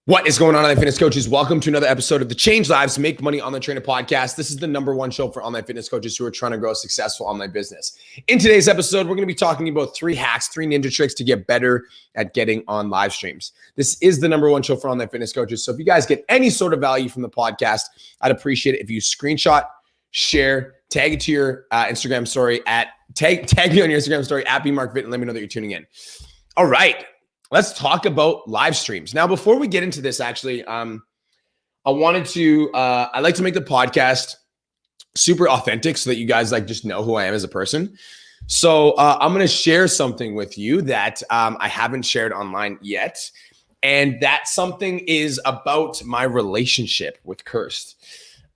What is going on, online fitness coaches? Welcome to another episode of the Change Lives, Make Money Online Trainer podcast. This is the #1 show for online fitness coaches who are trying to grow a successful online business. In today's episode, we're going to be talking about 3 hacks, 3 ninja tricks to get better at getting on live streams. This is the #1 show for online fitness coaches. So if you guys get any sort of value from the podcast, I'd appreciate it if you screenshot, share, tag it to your Instagram story tag me on your Instagram story at bmarkfit and let me know that you're tuning in. All right. Let's talk about live streams. Now, before we get into this, actually, I like to make the podcast super authentic so that you guys just know who I am as a person. So I'm going to share something with you that I haven't shared online yet. And that something is about my relationship with Kirst.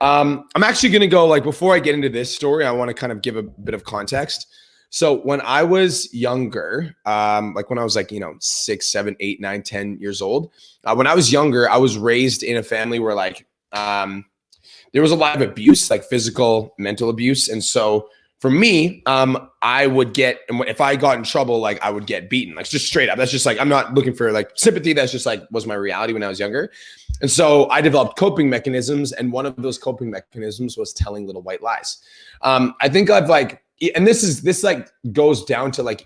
I'm actually going to go, before I get into this story, I want to kind of give a bit of context. So when I was younger, when I was 6, 7, 8, 9, 10 years old, when I was younger, I was raised in a family where there was a lot of abuse, physical, mental abuse. And so for me, I would get, and if I got in trouble, I would get beaten, just straight up. That's just I'm not looking for sympathy. That's just was my reality when I was younger. And so I developed coping mechanisms. And one of those coping mechanisms was telling little white lies. I think I've and this goes down to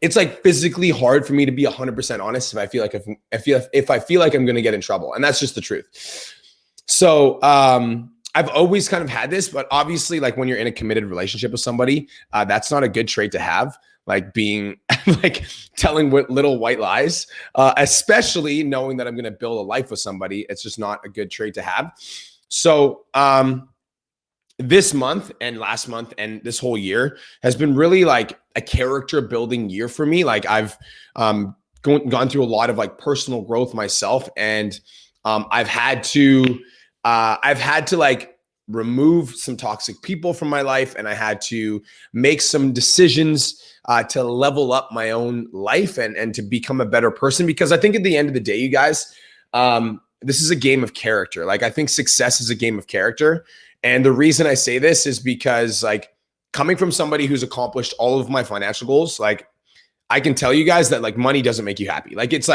it's physically hard for me to be 100% honest if I feel like I'm going to get in trouble. And that's just the truth. So, I've always kind of had this, but obviously when you're in a committed relationship with somebody, that's not a good trait to have, being telling little white lies, especially knowing that I'm going to build a life with somebody. It's just not a good trait to have. So, this month and last month and this whole year has been really a character building year for me. I've gone through a lot of personal growth myself, and I've had to remove some toxic people from my life, and I had to make some decisions to level up my own life and to become a better person. Because I think at the end of the day, you guys, this is a game of character. I think success is a game of character. And the reason I say this is because coming from somebody who's accomplished all of my financial goals, I can tell you guys that money doesn't make you happy. It's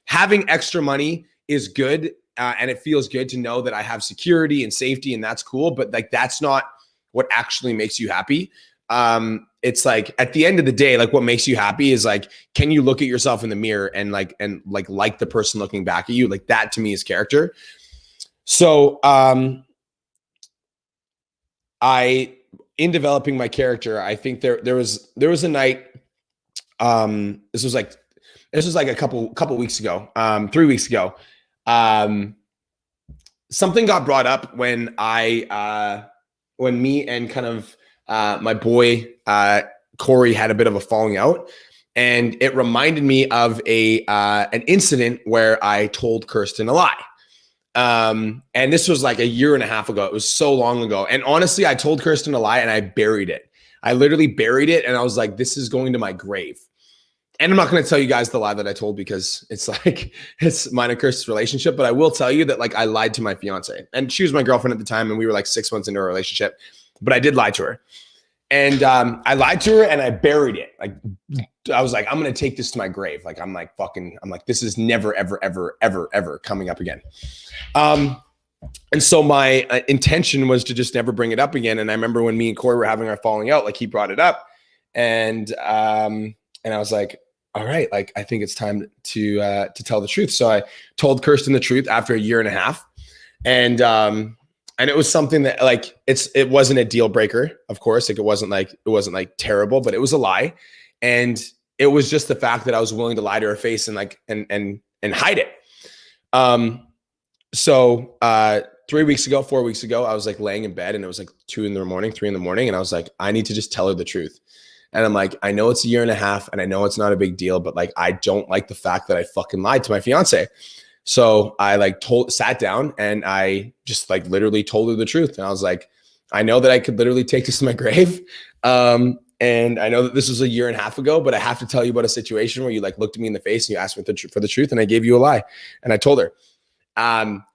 having extra money is good. And it feels good to know that I have security and safety, and that's cool. But that's not what actually makes you happy. It's at the end of the day, what makes you happy is can you look at yourself in the mirror and like the person looking back at you? That to me is character. So, in developing my character, I think there was a night, this was a couple weeks ago, 3 weeks ago. Something got brought up when me and kind of, my boy, Corey had a bit of a falling out, and it reminded me of an incident where I told Kirsten a lie. And this was a year and a half ago. It was so long ago. And honestly, I told Kirsten a lie and I buried it. I literally buried it. And I was like, this is going to my grave. And I'm not going to tell you guys the lie that I told because it's it's mine and Kirsten's relationship. But I will tell you that I lied to my fiance, and she was my girlfriend at the time. And we were 6 months into a relationship, but I did lie to her. And I lied to her and I buried it. I was I'm going to take this to my grave. I'm this is never, ever, ever, ever, ever coming up again. And so my intention was to just never bring it up again. And I remember when me and Corey were having our falling out, he brought it up, and I was like, all right, I think it's time to tell the truth. So I told Kirsten the truth after a year and a half. And it was something that it wasn't a deal breaker, of course. It wasn't terrible, but it was a lie. And it was just the fact that I was willing to lie to her face and hide it. So 4 weeks ago, I was laying in bed, and it was 2 in the morning, 3 in the morning. And I was I need to just tell her the truth. And I'm I know it's a year and a half and I know it's not a big deal, but I don't like the fact that I fucking lied to my fiance. So I sat down and I just literally told her the truth. And I was I know that I could literally take this to my grave. And I know that this was a year and a half ago, but I have to tell you about a situation where you looked at me in the face and you asked me for the truth, and I gave you a lie. And I told her.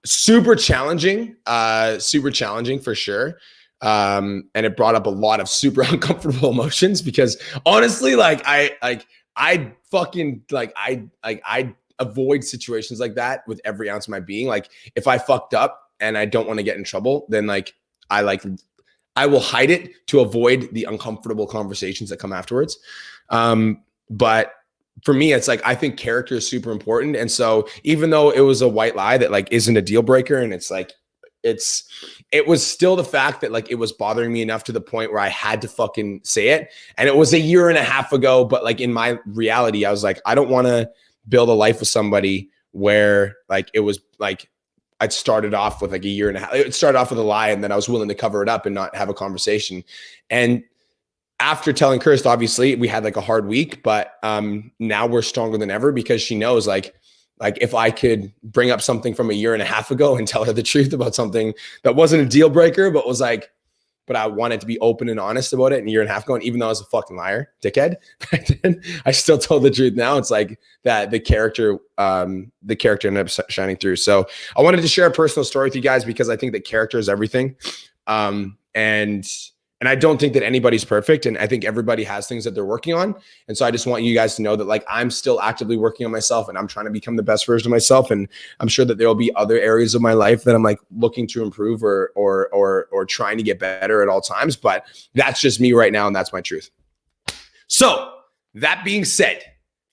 Super challenging for sure. And it brought up a lot of super uncomfortable emotions because honestly, I avoid situations like that with every ounce of my being. Like if I fucked up and I don't want to get in trouble, then I will hide it to avoid the uncomfortable conversations that come afterwards. But for me, it's like, I think character is super important. And so even though it was a white lie that like isn't a deal breaker, and it's like, it was still the fact that like it was bothering me enough to the point where I had to fucking say it. And it was a year and a half ago, but like in my reality, I was like, I don't want to build a life with somebody where like it was like I'd started off with like a year and a half. It started off with a lie, and then I was willing to cover it up and not have a conversation. And after telling Kirst, obviously we had like a hard week, but now we're stronger than ever because she knows like if I could bring up something from a year and a half ago and tell her the truth about something that wasn't a deal breaker, but was like, but I wanted to be open and honest about it a year and a half ago. And even though I was a fucking liar, dickhead, I still told the truth now. It's like that the character ended up shining through. So I wanted to share a personal story with you guys because I think that character is everything. And I don't think that anybody's perfect. And I think everybody has things that they're working on. And so I just want you guys to know that like, I'm still actively working on myself and I'm trying to become the best version of myself. And I'm sure that there'll be other areas of my life that I'm like looking to improve or trying to get better at all times. But that's just me right now. And that's my truth. So that being said,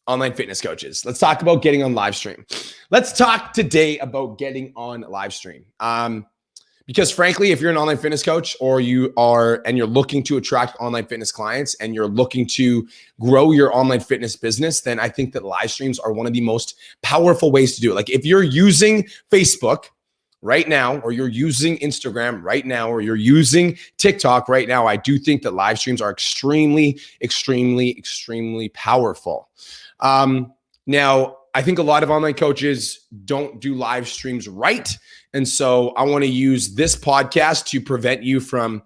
online fitness coaches, let's talk about getting on Livestream. Let's talk today about getting on Livestream. Because frankly, if you're an online fitness coach or you're looking to attract online fitness clients and you're looking to grow your online fitness business, then I think that live streams are one of the most powerful ways to do it. Like if you're using Facebook right now, or you're using Instagram right now, or you're using TikTok right now, I do think that live streams are extremely, extremely, extremely powerful. Now, I think a lot of online coaches don't do live streams right. And so I want to use this podcast to prevent you from,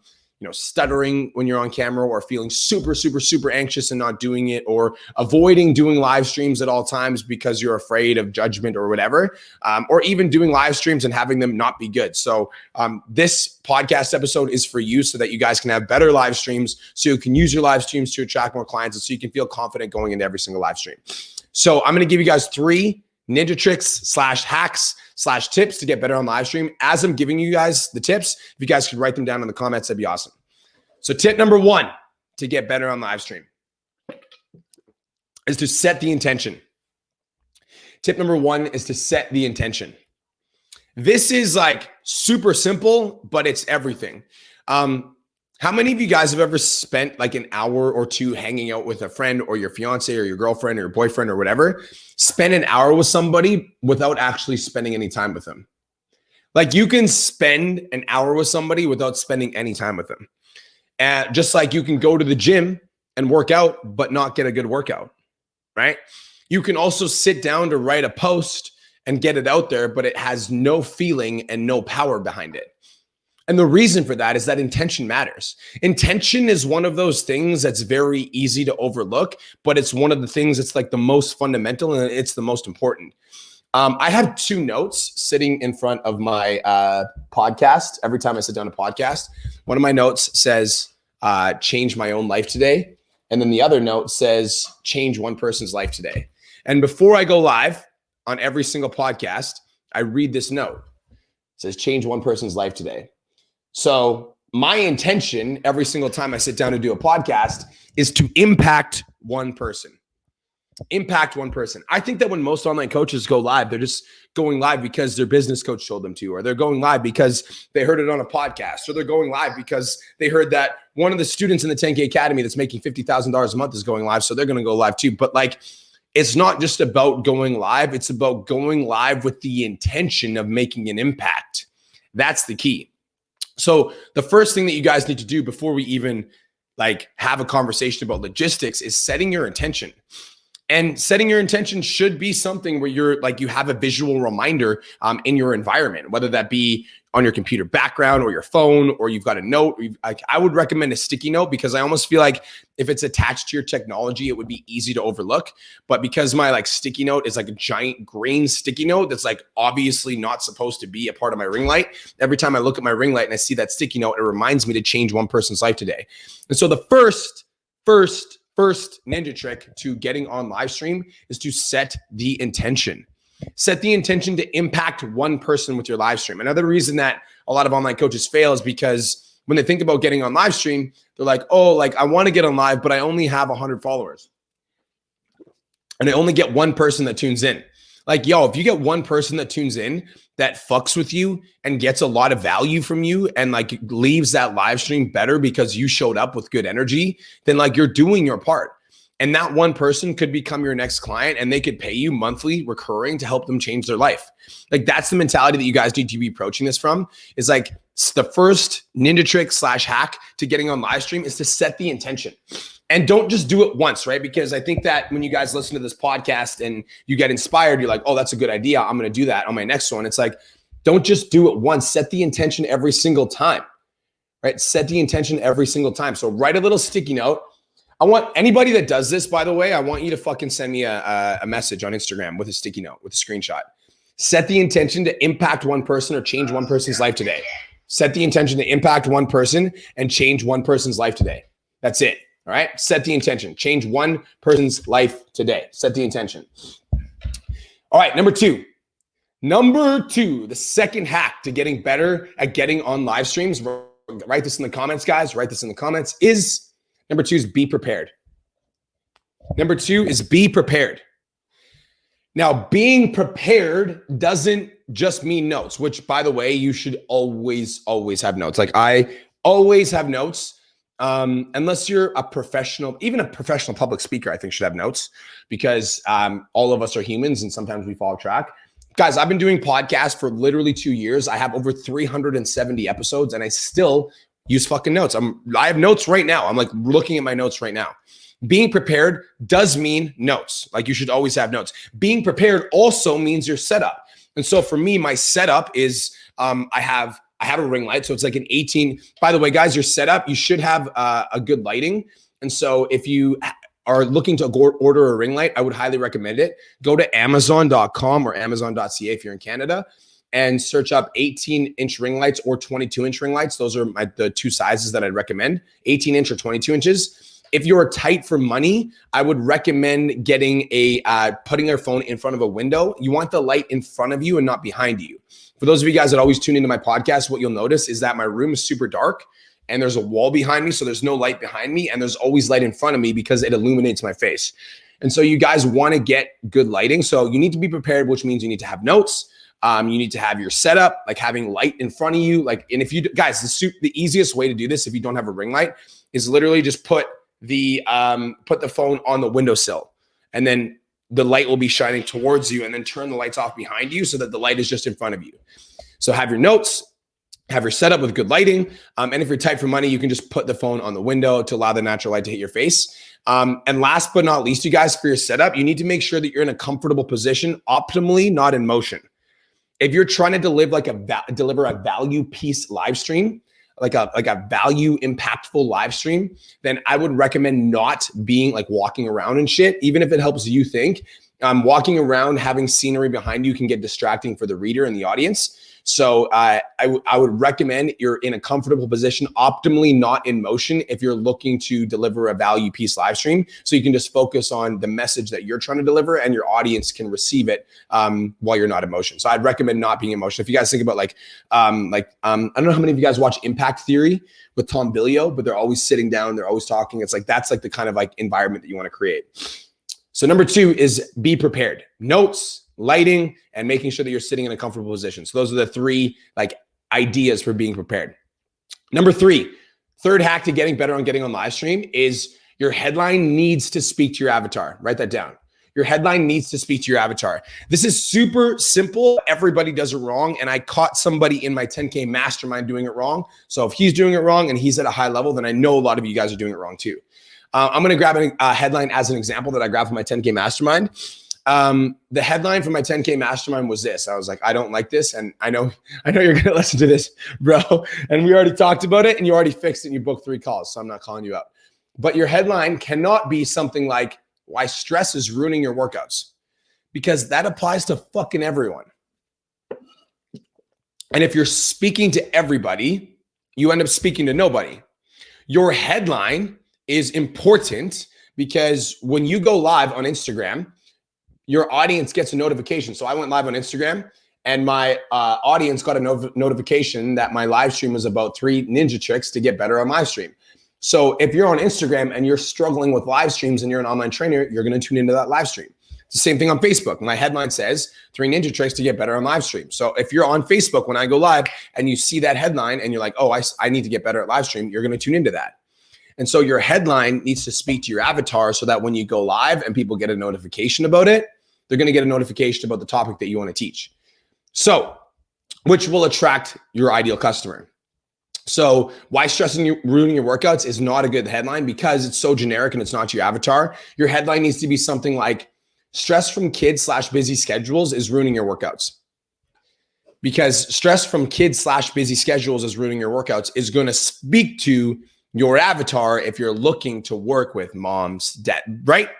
stuttering when you're on camera or feeling super, super, super anxious and not doing it, or avoiding doing live streams at all times because you're afraid of judgment or whatever, or even doing live streams and having them not be good. So this podcast episode is for you so that you guys can have better live streams, so you can use your live streams to attract more clients, and so you can feel confident going into every single live stream. So I'm going to give you guys 3 ninja tricks / hacks / tips to get better on live stream. As I'm giving you guys the tips, if you guys could write them down in the comments, that'd be awesome. So tip number 1 to get better on live stream is to set the intention. Tip number 1 is to set the intention. This is like super simple, but it's everything. How many of you guys have ever spent like an hour or two hanging out with a friend or your fiance or your girlfriend or your boyfriend or whatever, spend an hour with somebody without actually spending any time with them? Like you can spend an hour with somebody without spending any time with them. And just like you can go to the gym and work out, but not get a good workout, right? You can also sit down to write a post and get it out there, but it has no feeling and no power behind it. And the reason for that is that intention matters. Intention is one of those things that's very easy to overlook, but it's one of the things that's like the most fundamental and it's the most important. I have 2 notes sitting in front of my podcast. Every time I sit down to podcast, one of my notes says, change my own life today. And then the other note says, change one person's life today. And before I go live on every single podcast, I read this note. It says, change one person's life today. So my intention every single time I sit down to do a podcast is to impact one person. Impact one person. I think that when most online coaches go live, they're just going live because their business coach told them to, or they're going live because they heard it on a podcast, or they're going live because they heard that one of the students in the 10K Academy that's making $50,000 a month is going live. So they're going to go live too. But like, it's not just about going live. It's about going live with the intention of making an impact. That's the key. So the first thing that you guys need to do before we even like have a conversation about logistics is setting your intention. And setting your intention should be something where you're like, you have a visual reminder in your environment, whether that be on your computer background or your phone, or you've got a note. I would recommend a sticky note because I almost feel like if it's attached to your technology, it would be easy to overlook. But because my like sticky note is like a giant green sticky note that's like obviously not supposed to be a part of my ring light, every time I look at my ring light and I see that sticky note, it reminds me to change one person's life today. And so the first first ninja trick to getting on live stream is to set the intention. Set the intention to impact one person with your live stream. Another reason that a lot of online coaches fail is because when they think about getting on live stream, they're like, oh, like I want to get on live, but I only have 100 followers. And I only get one person that tunes in. Like, yo, if you get one person that tunes in that fucks with you and gets a lot of value from you and like leaves that live stream better because you showed up with good energy, then like you're doing your part. And that one person could become your next client and they could pay you monthly recurring to help them change their life. Like that's the mentality that you guys need to be approaching this from, is like the first ninja trick / hack to getting on live stream is to set the intention. And don't just do it once, right? Because I think that when you guys listen to this podcast and you get inspired, you're like, oh, that's a good idea. I'm going to do that on my next one. It's like, don't just do it once. Set the intention every single time, right? Set the intention every single time. So write a little sticky note. I want anybody that does this, by the way, I want you to fucking send me a message on Instagram with a sticky note, with a screenshot. Set the intention to impact one person or change one person's life today. Set the intention to impact one person and change one person's life today. That's it. All right. Set the intention. Change one person's life today. Set the intention. All right. Number two, the second hack to getting better at getting on live streams, write this in the comments, guys. Write this in the comments, is number two is be prepared. Number two is be prepared. Now, being prepared doesn't just mean notes, which, by the way, you should always have notes. Like I always have notes. Unless you're a professional, even a professional public speaker, I think should have notes, because all of us are humans and sometimes we fall track. Guys, I've been doing podcasts for literally 2 years. I have over 370 episodes and I still use fucking notes. I have notes right now. I'm like looking at my notes right now. Being prepared does mean notes. Like you should always have notes. Being prepared also means your setup. And so for me, my setup is I have a ring light. So it's like an 18. By the way, guys, your setup, you should have a good lighting. And so if you are looking to order a ring light, I would highly recommend it. Go to Amazon.com or Amazon.ca if you're in Canada and search up 18-inch ring lights or 22-inch ring lights. Those are the two sizes that I'd recommend, 18-inch or 22 inches. If you're tight for money, I would recommend getting putting your phone in front of a window. You want the light in front of you and not behind you. For those of you guys that always tune into my podcast, what you'll notice is that my room is super dark and there's a wall behind me. So there's no light behind me and there's always light in front of me because it illuminates my face. And so you guys want to get good lighting. So you need to be prepared, which means you need to have notes. You need to have your setup, like having light in front of you. Like, and if you guys, the easiest way to do this, if you don't have a ring light, is literally just put the phone on the windowsill and then the light will be shining towards you, and then turn the lights off behind you so that the light is just in front of you. So have your notes, have your setup with good lighting. And if you're tight for money, you can just put the phone on the window to allow the natural light to hit your face. And last but not least, you guys, for your setup, you need to make sure that you're in a comfortable position, optimally, not in motion. If you're trying to deliver a value piece live stream, like a value impactful live stream, then I would recommend not being like walking around and shit, even if it helps you think. Walking around, having scenery behind you can get distracting for the reader and the audience. So I would recommend you're in a comfortable position, optimally not in motion, if you're looking to deliver a value piece live stream. So you can just focus on the message that you're trying to deliver and your audience can receive it while you're not in motion. So I'd recommend not being in motion. If you guys think about I don't know how many of you guys watch Impact Theory with Tom Billio, but they're always sitting down, they're always talking. It's like, that's like the kind of like environment that you want to create. So number two is be prepared. Notes, lighting, and making sure that you're sitting in a comfortable position. So those are the three like ideas for being prepared. Number three, third hack to getting better on getting on live stream is your headline needs to speak to your avatar. Write that down. Your headline needs to speak to your avatar. This is super simple. Everybody does it wrong. And I caught somebody in my 10K mastermind doing it wrong. So if he's doing it wrong and he's at a high level, then I know a lot of you guys are doing it wrong too. I'm going to grab a headline as an example that I grabbed from my 10K mastermind. The headline for my 10K mastermind was this. I was like, I don't like this. And I know you're going to listen to this, bro. And we already talked about it and you already fixed it and you booked 3 calls. So I'm not calling you up, but your headline cannot be something like why stress is ruining your workouts, because that applies to fucking everyone. And if you're speaking to everybody, you end up speaking to nobody. Your headline is important Because when you go live on Instagram, your audience gets a notification. So I went live on Instagram and my audience got a notification that my live stream was about 3 ninja tricks to get better on live stream. So if you're on Instagram and you're struggling with live streams and you're an online trainer, you're going to tune into that live stream. It's the same thing on Facebook. My headline says 3 ninja tricks to get better on live stream. So if you're on Facebook when I go live and you see that headline and you're like, oh, I need to get better at live stream, you're going to tune into that. And so your headline needs to speak to your avatar so that when you go live and people get a notification about it, they're going to get a notification about the topic that you want to teach. So, which will attract your ideal customer. So why ruining your workouts is not a good headline, because it's so generic and it's not your avatar. Your headline needs to be something like stress from kids / busy schedules is ruining your workouts. Because stress from kids / busy schedules is ruining your workouts is going to speak to your avatar if you're looking to work with moms, dad, right?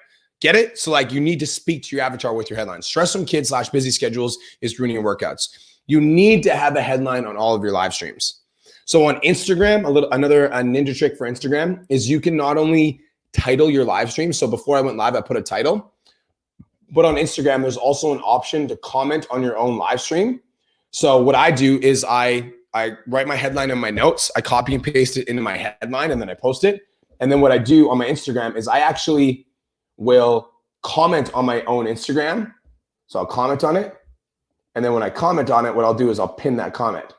Get it? So like you need to speak to your avatar with your headline. Stress from kids / busy schedules is ruining your workouts. You need to have a headline on all of your live streams. So on Instagram, another ninja trick for Instagram is you can not only title your live stream. So before I went live, I put a title, but on Instagram, there's also an option to comment on your own live stream. So what I do is I write my headline in my notes, I copy and paste it into my headline, and then I post it. And then what I do on my Instagram is I actually will comment on my own Instagram. So I'll comment on it. And then when I comment on it, what I'll do is I'll pin that comment.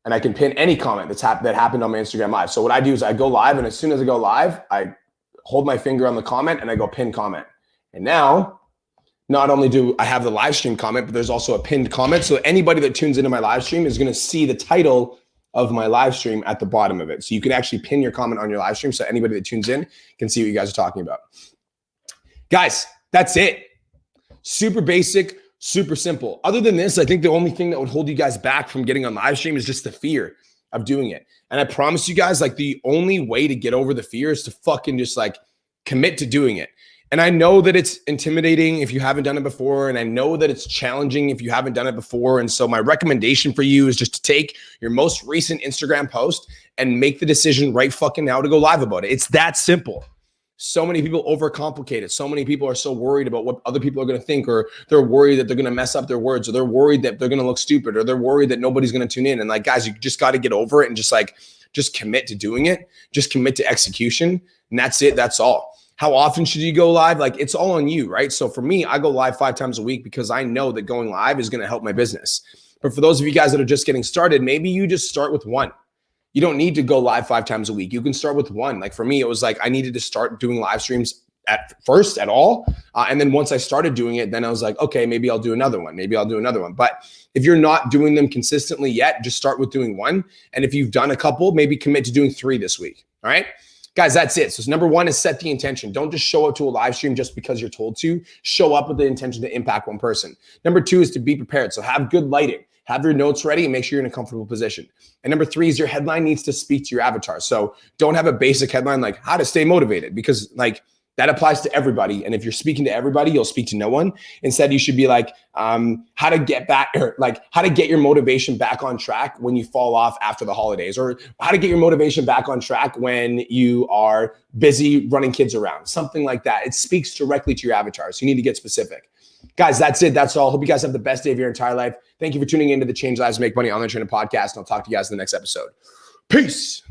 And I can pin any comment that happened on my Instagram live. So what I do is I go live, and as soon as I go live, I hold my finger on the comment and I go pin comment. And now, not only do I have the live stream comment, but there's also a pinned comment. So anybody that tunes into my live stream is going to see the title of my live stream at the bottom of it. So you can actually pin your comment on your live stream so anybody that tunes in can see what you guys are talking about. Guys, that's it. Super basic, super simple. Other than this, I think the only thing that would hold you guys back from getting on live stream is just the fear of doing it. And I promise you guys, like the only way to get over the fear is to fucking just like commit to doing it. And I know that it's intimidating if you haven't done it before. And I know that it's challenging if you haven't done it before. And so my recommendation for you is just to take your most recent Instagram post and make the decision right fucking now to go live about it. It's that simple. So many people overcomplicate it. So many people are so worried about what other people are going to think, or they're worried that they're going to mess up their words, or they're worried that they're going to look stupid, or they're worried that nobody's going to tune in. And like, guys, you just got to get over it and just commit to doing it. Just commit to execution. And that's it. That's all. How often should you go live? Like, it's all on you, right? So for me, I go live 5 times a week because I know that going live is going to help my business. But for those of you guys that are just getting started, maybe you just start with 1. You don't need to go live 5 times a week. You can start with 1. Like for me, it was like I needed to start doing live streams at first at all. And then once I started doing it, then I was like, okay, maybe I'll do another one. Maybe I'll do another one. But if you're not doing them consistently yet, just start with doing 1. And if you've done a couple, maybe commit to doing 3 this week. All right, guys, that's it. So number 1 is set the intention. Don't just show up to a live stream just because you're told to. Show up with the intention to impact one person. Number 2 is to be prepared. So have good lighting. Have your notes ready and make sure you're in a comfortable position. And number 3 is your headline needs to speak to your avatar. So don't have a basic headline like how to stay motivated, because like that applies to everybody. And if you're speaking to everybody, you'll speak to no one. Instead, you should be like how to get back, or like how to get your motivation back on track when you fall off after the holidays, or how to get your motivation back on track when you are busy running kids around, something like that. It speaks directly to your avatar. So you need to get specific. Guys, that's it. That's all. Hope you guys have the best day of your entire life. Thank you for tuning into the Change Lives Make Money Online Training podcast. And I'll talk to you guys in the next episode. Peace.